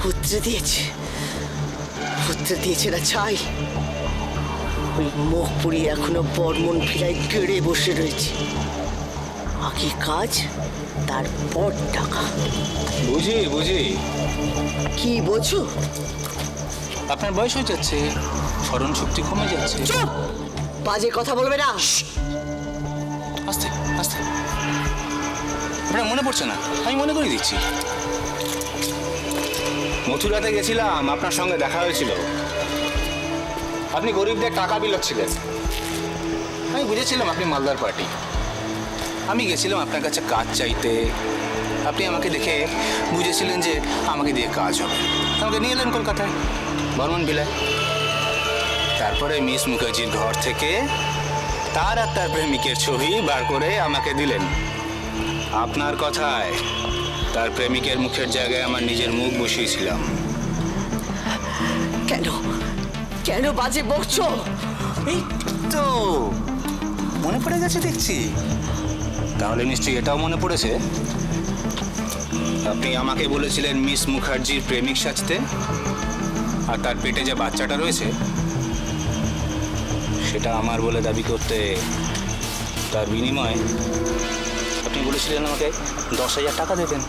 উত্তরে দিয়েছে না ছাই। ওই মুখ পুড়িয়ে এখনো বর্মন ভিলায় গেড়ে বসে রয়েছে। আগে কাজ, তারপর টাকা। বুঝি। কি বোঝো? আপনার বয়স হয়ে যাচ্ছে, স্মরণ শক্তি কমে যাচ্ছে। চুপ! বাজে কথা বলবে না। আস্তে। আপনার মনে পড়ছে না? আমি মনে করে দিচ্ছি। মথুরাতে গেছিলাম, আপনার সঙ্গে দেখা হয়েছিল। আপনি গরিবদের টাকা বিলাচ্ছিলেন। আমি বুঝেছিলাম আপনি মালদার পার্টি। আমি গেছিলাম আপনার কাছে কাজ চাইতে। আপনি আমাকে দেখে বুঝেছিলেন যে আমাকে দিয়ে কাজ হবে। আমাকে নিয়ে এলেন কলকাতায়, বর্মন ভিলায়। তারপরে মিস মুখার্জির ঘর থেকে তার আর তার প্রেমিকের ছবি বার করে আমাকে দিলেন। আপনার কথায় তার প্রেমিকের মুখের জায়গায় আমার নিজের মুখ বসিয়েছিলাম। কেন বাজে বকছো? এই তো মনে পড়ে গেছে দেখছি। তাহলে নিশ্চয়ই এটাও মনে পড়েছে, আপনি আমাকে বলেছিলেন মিস মুখার্জির প্রেমিক সাজতে, আর তার পেটে যে বাচ্চাটা রয়েছে সেটা আমার বলে দাবি করতে। তার বিনিময়ে আপনি বলেছিলেন আমাকে 10,000 টাকা দেবেন।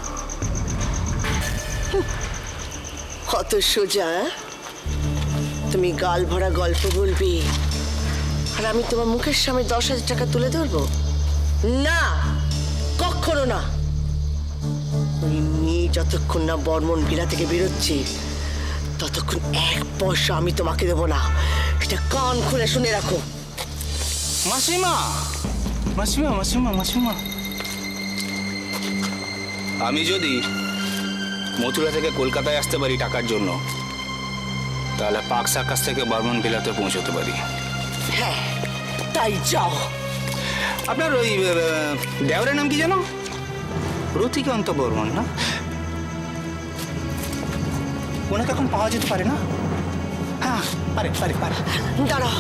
কত সোজা! তুমি গাল ভরা গল্প বলবি আর আমি তোমার মুখের সামনে 10,000 টাকা তুলে ধরবো? না, কখনো না। ওই মেয়ে যতক্ষণ না বর্মন ভিলা থেকে বেরোচ্ছে ততক্ষণ 1 পয়সা আমি তোমাকে দেবো না। এটা কান খুলে শুনে রাখো। মাসিমা, আমি যদি মথুরা থেকে কলকাতায় আসতে পারি টাকার জন্য, তাহলে পাক সার্কাস থেকে বর্মন ভিলাতে পৌঁছতে পারি। হ্যাঁ, তাই যাও। আপনার ওই দেওরের নাম কি জানো? রতিকান্ত বর্মন না? ওনাকে এখন পাওয়া যেতে পারে না? হ্যাঁ, পারে। দাঁড়াও।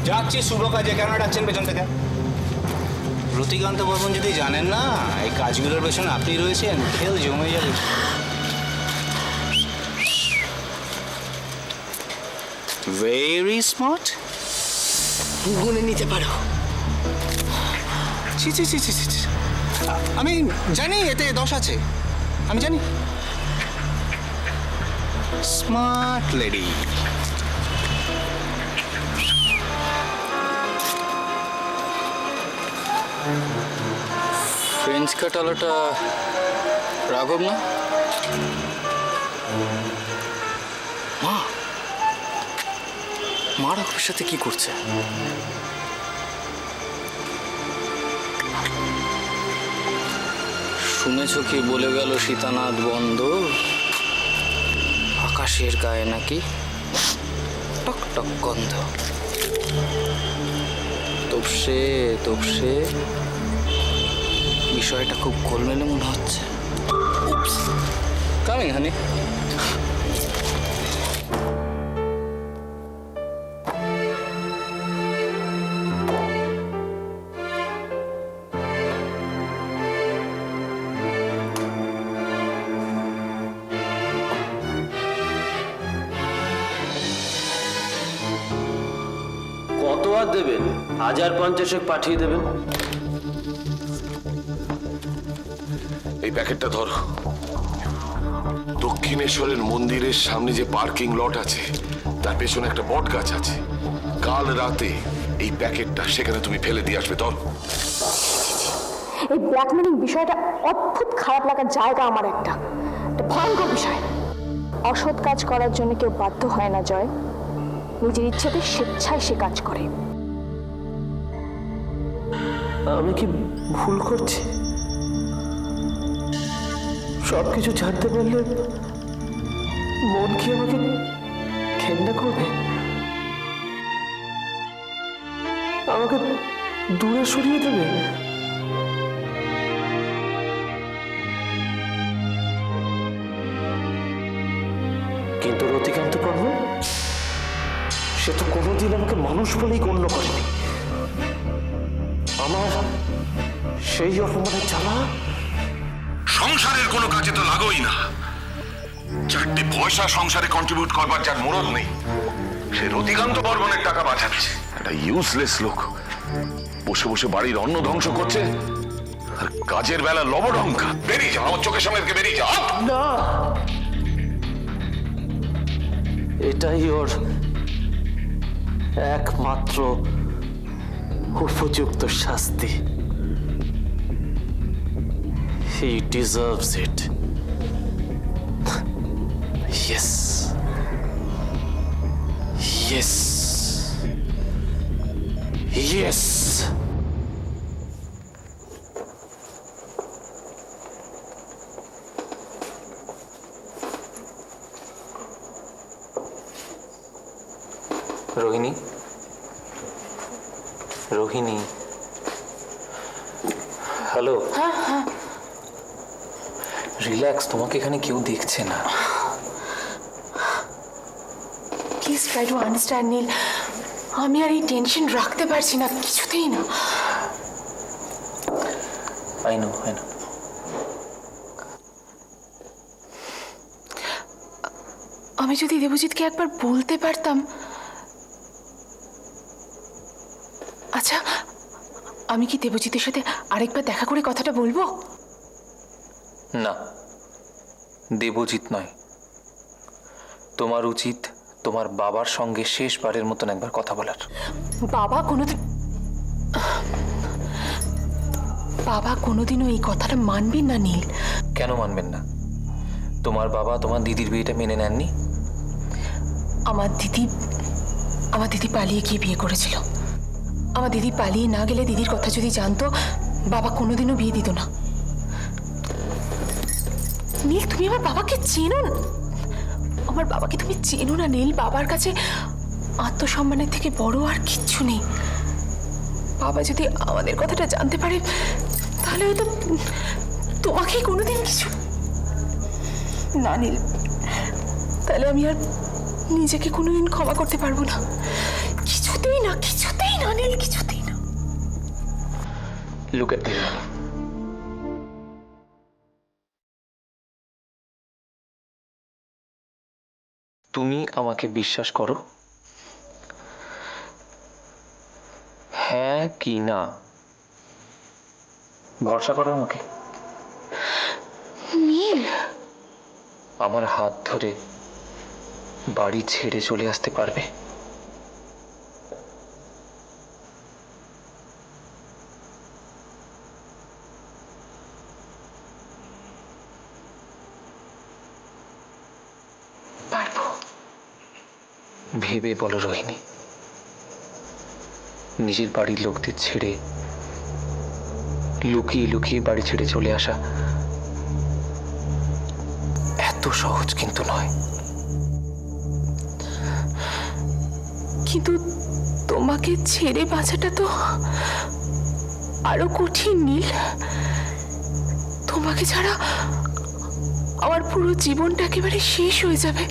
যাচ্ছি শুভ কাজে, কেন ডাকছেন পেছন থেকে? রতিকান্ত বর্মন যদি জানেন না এই কাজগুলোর পেছনে আপনি রয়েছেন, খেল জমে যাবে। Very smart. গুনে নিতে পারো। ছি। আমি জানি এতে 10 আছে, আমি জানি। Smart lady. ফ্রেঞ্চ কাটালাটা রাঘব না? মা রাঘবের সাথে কি করছে? শুনেছ কি বলে গেল সীতানাথ বন্ধ? আকাশের গায়ে নাকি টক টক গন্ধ। তপসে বিষয়টা খুব গোলমেলে মনে হচ্ছে। কামিং হানি। কত আর দেবেন? 1,050 পাঠিয়ে দেবেন। এই প্যাকেটটা ধরো। দক্ষিণেশ্বরের মন্দিরের সামনে যে পার্কিং লট আছে তার পেছনে একটা বট গাছ আছে। কাল রাতে এই প্যাকেটটা সেখানে তুমি ফেলে দিয়ে আসবে। ধরো। এই ব্ল্যাকমেলিং বিষয়টা অদ্ভুত খারাপ লাগার জায়গা আমার একটা ভয়ঙ্কর বিষয়। অসৎ কাজ করার জন্য কেউ বাধ্য হয় না জয়, নিজের ইচ্ছেতে স্বেচ্ছায় সে কাজ করে। আমি কি ভুল করছি? সবকিছু জানতে পারলে মন কি আমাকে ঘেন্না করবে? আমাকে দূরে সরিয়ে দেবে? কিন্তু রতিকান্ত বর্মন সে তো কোনোদিন আমাকে মানুষ বলেই গণ্য করেনি। আমার সেই অপমানের জ্বালা সংসারের কোনো কাজে তো লাগোই না। চারটে পয়সা সংসারে কন্ট্রিবিউট করবার যার মুরদ নেই, সে রতিকান্ত বর্মনের টাকা বাঁচাচ্ছে। একটা ইউজলেস লোক বসে বসে বাড়ির অন্ন ধ্বংস করছে, আর কাজের বেলা লবডঙ্কা। বেরিয়ে যা, আমার চোখের সামনে থেকে বেরিয়ে যা। না, এটাই ওর একমাত্র উপযুক্ত শাস্তি। He deserves it. Yes. Yes. Yes. Rohini, Rohini, hello. Relax, তোমাকে এখানে কেউ দেখছে না। প্লিজ ট্রাই টু আন্ডারস্ট্যান্ড নীল, আমি আর এই টেনশন রাখতে পারছি না, কিছুতেই না। I know. আমি যদি দেবজিৎকে একবার বলতে পারতাম। আচ্ছা, আমি কি দেবজিতের সাথে আরেকবার দেখা করে কথাটা বলবো? না, দেবজিৎ নয়, তোমার উচিত তোমার বাবার সঙ্গে শেষবারের মতন একবার কথা বলার। বাবা কোনোদিনও এই কথাটা মানবেন না নীল। কেন মানবেন না? তোমার বাবা তোমার দিদির বিয়েটা মেনে নেননি? আমার দিদি পালিয়ে গিয়ে বিয়ে করেছিল। আমার দিদি পালিয়ে না গেলে, দিদির কথা যদি জানতো, বাবা কোনোদিনও বিয়ে দিত না। নীল, তুমি আমার বাবাকে চেনো না। আমার বাবাকে তুমি চেনো না নীল। বাবার কাছে আত্মসম্মানের থেকে বড় আর কিচ্ছু নেই। বাবা যদি আমাদের কথাটা জানতে পারে, তাহলে হয়তো তোমাকে কোনোদিন কিছু না নীল, তাহলে আমি আর নিজেকে কোনোদিন ক্ষমা করতে পারবো না। কিছুতেই না নীল, কিছুতেই না। Look at me. তুমি আমাকে বিশ্বাস করো? হ্যাঁ কি না? ভরসা করো আমাকে? নীল, আমার হাত ধরে বাড়ি ছেড়ে চলে আসতে পারবে? পারবো। ভেবে বলো রোহিণী, নিজের বাড়ির লোকদের ছেড়ে লুকিয়ে লুকিয়ে বাড়ি ছেড়ে চলে আসা এত সহজ কিন্তু নয়। কিন্তু তোমাকে ছেড়ে বাঁচাটা তো আরো কঠিন নীল। তোমাকে ছাড়া আমার পুরো জীবনটা একেবারে শেষ হয়ে যাবে।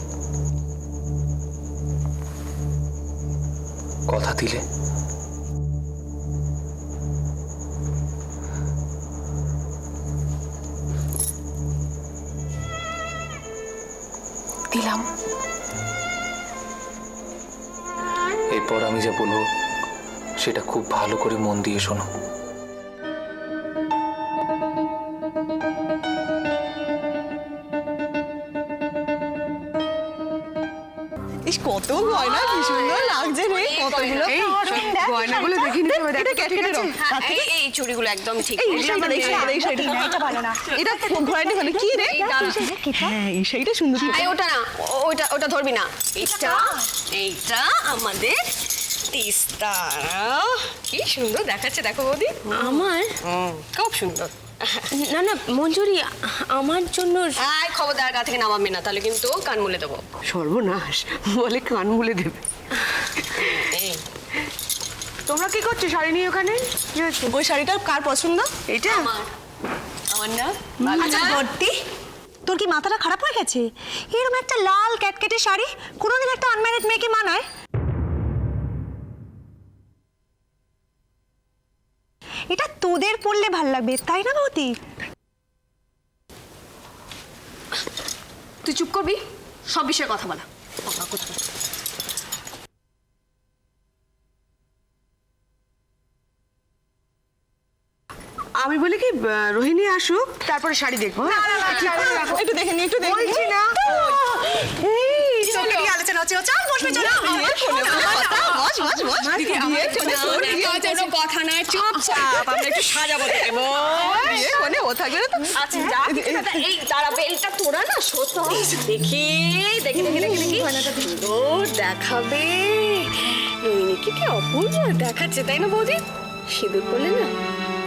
কথা দিলে? দিলাম। এরপর আমি যা বলবো সেটা খুব ভালো করে মন দিয়ে শোনো। ইস, কত গয়না, কি সুন্দর লাগছে রে, কতগুলো গয়নাগুলো দেখি নিতে হবে। এটা কেটে দাও। এই চুড়িগুলো একদম ঠিক। এই শাড়িটা, এই শাড়িটা, এটা ভালো না। এটা ভরাইটি ভালো। কি রে? হ্যাঁ, এই শাড়িটা সুন্দর। এই ওটা না, ওটা ধরবি না। এইটা আমাদের তিস্তারা। কি সুন্দর দেখাচ্ছে, দেখো বৌদি। আমার খুব সুন্দর। না না মঞ্জুরি, আমার জন্য খবরদার গা থেকে নামাবি না, তাহলে কিন্তু কান মুলে দেবো। সর্বনাশ, বলে কান মুলে দেবে। তোমরা কি করছো শাড়ি নিয়ে ওখানে? ওই শাড়িটা কার পছন্দ? এটা আমার না। আচ্ছা ভর্তি, তোর কি মাথাটা খারাপ হয়ে গেছে? এরকম একটা লাল ক্যাটকেটে শাড়ি কোনোদিন একটা আনম্যারিড মেয়েকে মানায়? এটা তোদের পরলে ভাল লাগবে, তাই না বৌদি? তুই চুপ করবি, সব বিষয়ে কথা বলা। আমি বলি কি রোহিণী আসুক তারপরে শাড়ি দেখবো। একটু দেখে নি, একটু দেখে বলছি না। আলোচনা হচ্ছে, চল বসবে, চল। কথা নয়, চুপচাপ আমরা একটু সাজাবো। ও থাকবে না তো। আচ্ছা যা, এই দাঁড়া, বেলটা তোরা না সত্যি দেখি দেখি দেখি দেখি দেখি সুন্দর দেখাবে। রোহিণীকে কি অপূর্ব দেখাচ্ছে, তাই না বৌদি? সিঁদুর পরলে না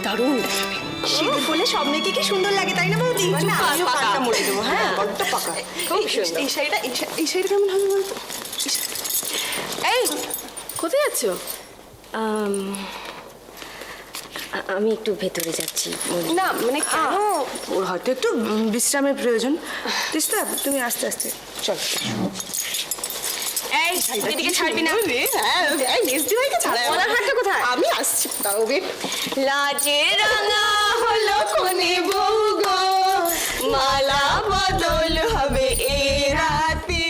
দারুণ দেখাবে। সিঁদুর পরলে সব মেয়েকে কি সুন্দর লাগে, তাই না বৌদি? আমিও কানটা মুড়ে দেবো। হ্যাঁ, বড্ড পাকা। এই শাড়িটা, এই শাড়িটা কেমন হবে বলতো? এই কোথায় যাচ্ছ? আমি একটু ভেতরে যাচ্ছি। না মানে কেন? ওর হয়তো একটু বিশ্রামের প্রয়োজন। তিস্তা, তুমি আস্তে আস্তে চল। এই দিদিকে ছাড়বি না। হ্যাঁ, নেক্সট দিকে ছাড়া। ওনার হাতটা কোথায়? আমি আসছি, দাঁড়াও বে। লাজে রাঙা হলো কোনে বউ গো, মালা বদল হবে এ রাতে।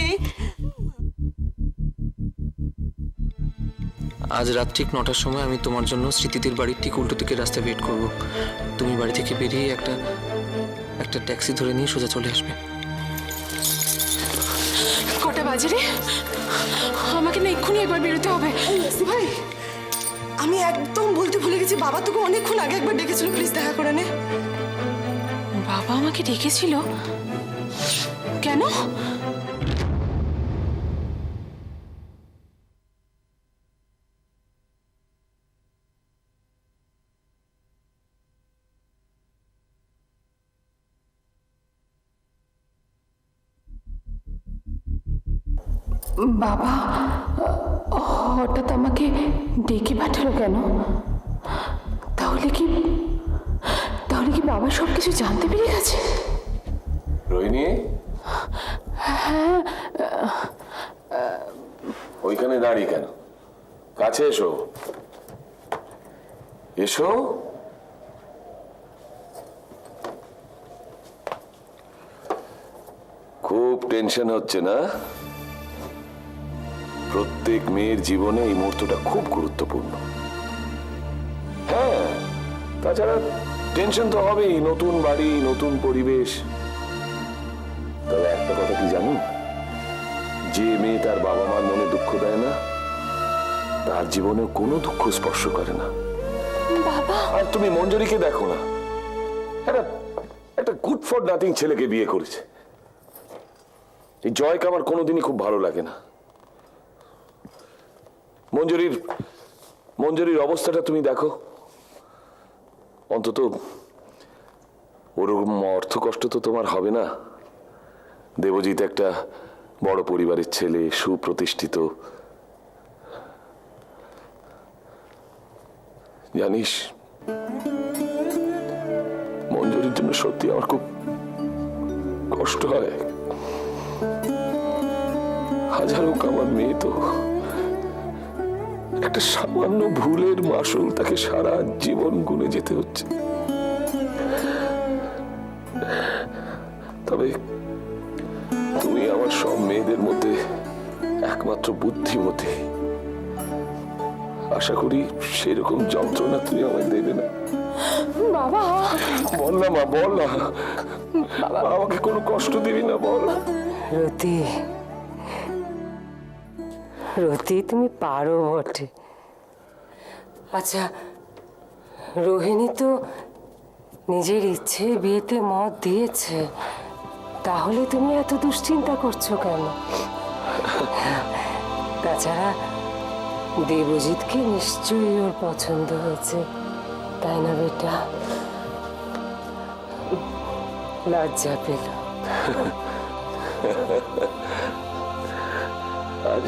আজ রাত ঠিক 9টার সময় আমি তোমার জন্য স্মৃতিদের বাড়ির ঠিক উল্টো দিকের রাস্তায় ওয়েট করব। তুমি বাড়ি থেকে বেরিয়ে একটা ট্যাক্সি ধরে নিয়ে সোজা চলে আসবে। কটা বাজে রে? আমাকে না এক্ষুনি একবার বেরোতে হবে। ভাই, আমি একদম বলতে ভুলে গেছি, বাবা তোকে অনেকক্ষণ আগে একবার ডেকেছিল, প্লিজ দেখা করে নে। বাবা আমাকে ডেকেছিল? কেন? বাবা হঠাৎ আমাকে ডেকে পাঠালো কেন? তাহলে কি বাবা সব কিছু জানতে পেরে গেছে? রোহিণী, ওইখানে দাঁড়িয়ে কেন? কাছে এসো, এসো। খুব টেনশন হচ্ছে না? প্রত্যেক মেয়ের জীবনে এই মুহূর্তটা খুব গুরুত্বপূর্ণ। হ্যাঁ, তাছাড়া টেনশন তো হবেই, নতুন বাড়ি, নতুন পরিবেশ। তবে একটা কথা কি জানো, যে মেয়ে তার বাবা মার মনে দুঃখ দেয় না, তার জীবনে কোনো দুঃখ স্পর্শ করে না। বাবা, আর তুমি মঞ্জুরিকে দেখো না, একটা গুড ফর নাথিং ছেলেকে বিয়ে করেছে। এই জয়কে আমার কোনোদিনই খুব ভালো লাগে না। মঞ্জুরির অবস্থাটা তুমি দেখো, অন্তত ওরকম অর্থ কষ্ট তো তোমার হবে না। দেবজিৎ একটা বড় পরিবারের ছেলে, সুপ্রতিষ্ঠিত। জানিস, মঞ্জুরির জন্য সত্যি আমার খুব কষ্ট হয়। হাজার হোক আমার মেয়ে তো, একটা সামান্য ভুলের মাসুল তাকে সারা জীবন গুনে যেতে হচ্ছে। তবে তুমি আমার সব মেয়েদের মধ্যে একমাত্র বুদ্ধিমতী। আশা করি সেরকম যন্ত্রণা তুমি আমায় দেবে না। বাবা, বল না মা, বল না, আমাকে কোনো কষ্ট দিবি না, বল। রতি, তুমি পারো বটে। আচ্ছা, রোহিণী তো নিজের ইচ্ছে বিয়েতে মত দিয়েছে, তাহলে তুমি এত দুশ্চিন্তা করছো কেন? তাছাড়া দেবজিৎকে নিশ্চয়ই ওর পছন্দ হয়েছে, তাই না বেটা? লজ্জা পেল। আজ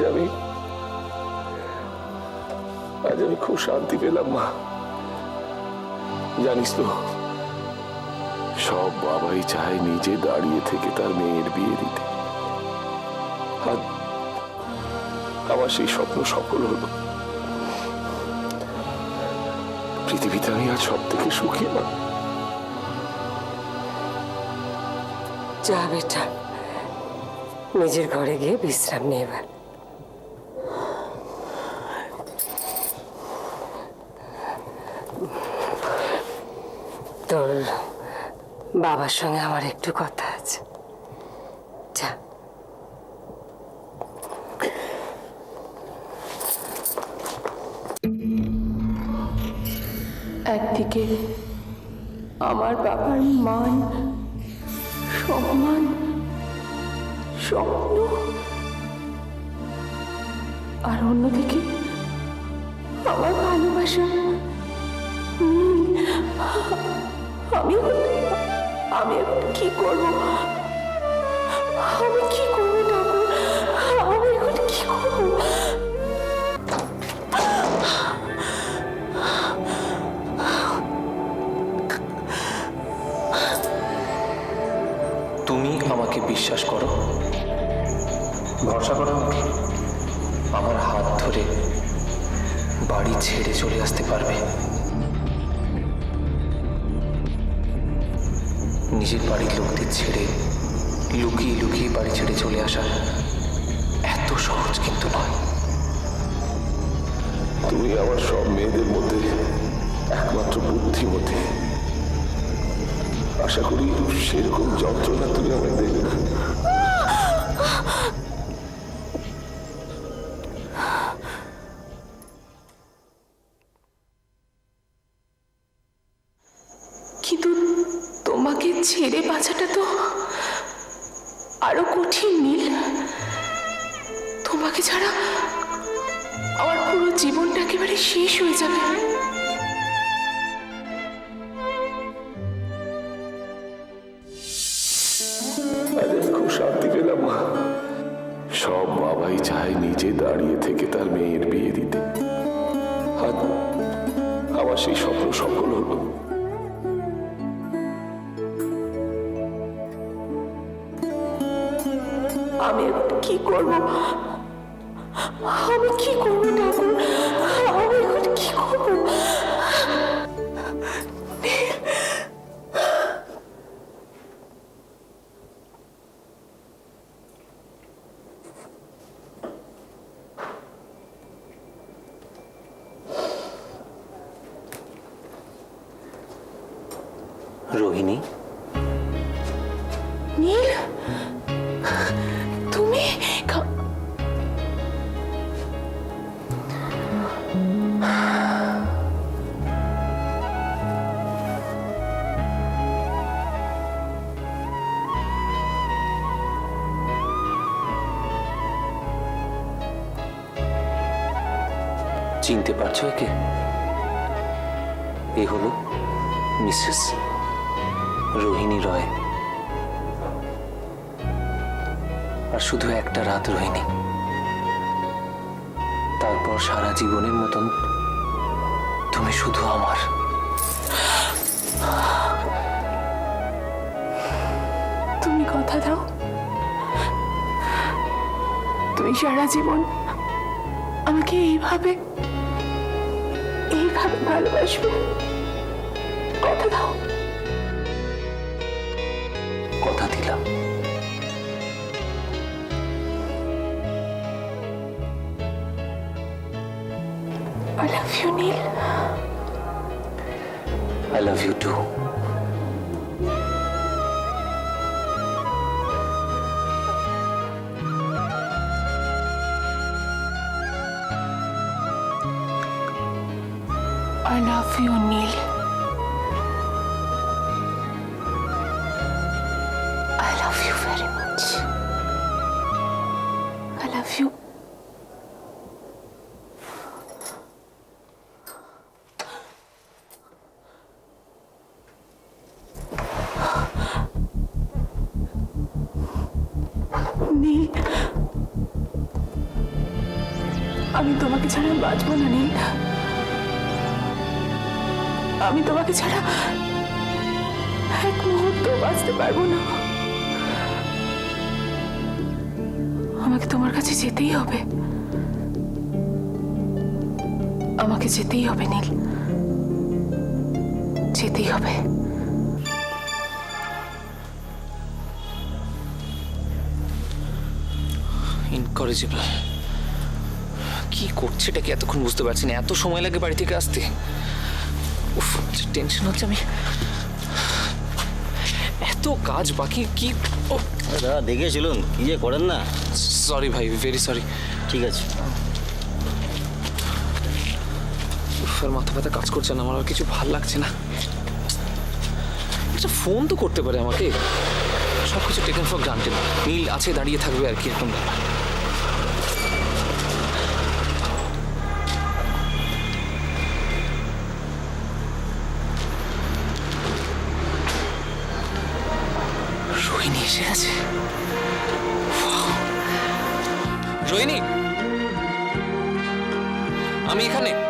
আমি খুব শান্তি পেলাম মা। জানিস তো, সব বাবাই চায় নিজে দাঁড়িয়ে থেকে তার মেয়ের বিয়ে দিতে। আর আমার সেই স্বপ্ন সফল হলো। পৃথিবীতে আমি আজ সব থেকে সুখী মা। যা বেটা, নিজের ঘরে গিয়ে বিশ্রাম নিয়ে এবার। তোর বাবার সঙ্গে আমার একটু কথা আছে। যা। একদিকে আমার বাবার মান, সম্মান, স্বপ্ন, আর অন্যদিকে আমার ভালোবাসা। আমি এখন কি করব? আমি কি করবো ঠাকুর? আমি এখন কি করবো? তুমি আমাকে বিশ্বাস করো, ভরসা করো আমাকে। আমার হাত ধরে বাড়ি ছেড়ে চলে আসতে পারবে। নিজের বাড়ির লোকদের ছেড়ে লুকিয়ে লুকিয়ে বাড়ি ছেড়ে চলে আসা এত সহজ কিন্তু নয়। তুমি আমার সব মেয়েদের মধ্যে একমাত্র বুদ্ধিমতী। আশা করি সেরকম যন্ত্রণা তুমি আমায় দেবে না। কিন্তু তোমাকে ছেড়ে বাঁচাটা তো আরো কঠিন নীল। তোমাকে ছাড়া আমার পুরো জীবনটা একেবারে শেষ হয়ে যাবে। আজ আমি খুব শান্তি পেলাম মা। সব বাবাই চায় নিজে দাঁড়িয়ে থেকে তার মেয়ের বিয়ে দিতে। আজ আমার সেই স্বপ্ন সফল হলো। আমি এখন কি করব? আমি কি করবো ঠাকুর? আমি এখন কি করবো? রোহিণী, নীল, তুমি চিনতে পারছো একে? এ হলো মিসেস রোহিণী রয়। আর শুধু একটা রাত রোহিণী, তারপর সারা জীবনের মতন তুমি শুধু আমার। তুমি কথা দাও, তুমি সারা জীবন আমাকে এইভাবে ভালোবাসবে। কথা দাও। কথা দিলাম। I love you, Neil. I love you too. I love you, Neil. I love you very much. I love you. নীল, আমি তোমাকে ছাড়া বাঁচবো না নীল। আমি তোমাকে ছাড়া এক মুহূর্ত বাঁচতে পারবো না। আমাকে তোমার কাছে যেতেই হবে। আমাকে যেতেই হবে নীল, যেতেই হবে। ইনকরেজিবল। কি করছে এটা কি এতক্ষণ বুঝতে পারছি না, এত সময় লাগে বাড়ি থেকে আসতে। উফ, টেনশন হচ্ছে। আমি এত কাজ বাকি কি। ও দাদা দেখে চলুন, কি যে করেন না। সরি ভাই, ভেরি সরি। ঠিক আছে। আর মাথা ব্যথা কাজ করছে না, আমার আর কিছু ভাল লাগছে না। একটা ফোন তো করতে পারে আমাকে। সব কিছু টেকেন ফর গ্রান্টেড, নীল আছে দাঁড়িয়ে থাকবে আর কি, এরকম ব্যাপার। রোহিণী এসে গেছে। রোহিণী, আমি এখানে।